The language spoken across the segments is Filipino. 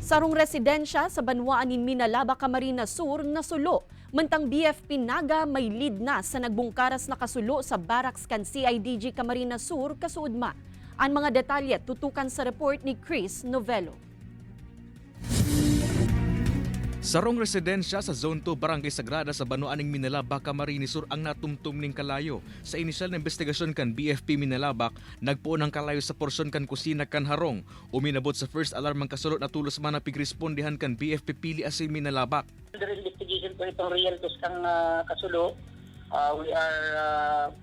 Sarong residensya sa Banwaan ni Minalaba, Camarines Sur nasulo. Mantang BFP Naga may lead na sa nagbungkaras na kasulo sa barracks kan CIDG Camarines Sur kasuudma. Ang mga detalye tutukan sa report ni Chris Novello. Sarong residensya sa Zone 2 Barangay Sagrada sa Banwaan ng Minalaba, Camarines Sur ang natumtum ning kalayo. Sa inisyal na investigasyon kan BFP Minalabak, nagpuon ang kalayo sa porsyon kan kusina kan Harong. Uminabot sa first alarm ang kasulot na tulos man napigrespondihan kan BFP Pili Asin Minalabak. Under investigation po itong realtos kang kasulo. We are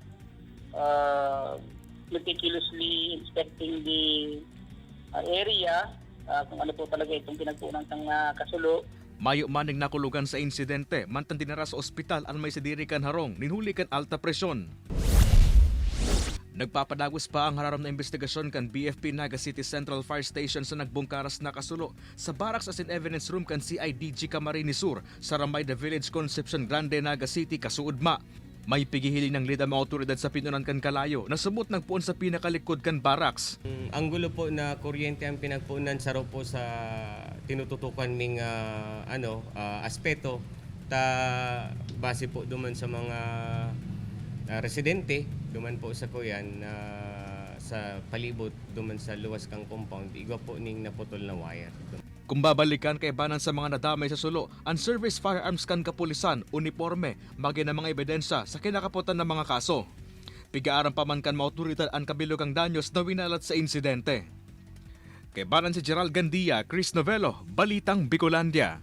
meticulously inspecting the area kung ano po talaga itong pinagpunan kang kasulo. Mayo maning nakulugan sa insidente, mantan dinara sa ospital ang may sidiri kan Harong, ninhuli kan alta presyon. Nagpapadagos pa ang hararam na investigasyon kan BFP Naga City Central Fire Station sa nagbungkaras na kasulo sa barracks as in evidence room kan CIDG Camarines Sur sa Ramayda Village, Concepcion Grande, Naga City, kasuudma. May pigihiling ng lead ang mga otoridad sa pinunan kan kalayo na sumut nagpuon sa pinakalikod kan barracks. Ang gulo po na kuryente ang pinagpunan sa po sa tinututukan ming aspeto ta base po duman sa mga residente duman po sa kuyan sa palibot duman sa luwas kang compound igwa po ning naputol na wire. Kung babalikan kay banan sa mga nadamay sa sulo, ang service firearms kan kapulisan, uniforme, maging na mga ebidensya sa kinakaputan ng mga kaso. Pigaaran pa man kan mga otoridad ang kabilugang danyos na winalat sa insidente. Kay banan si Gerald Gandia, Chris Novello, Balitang Bicolandia.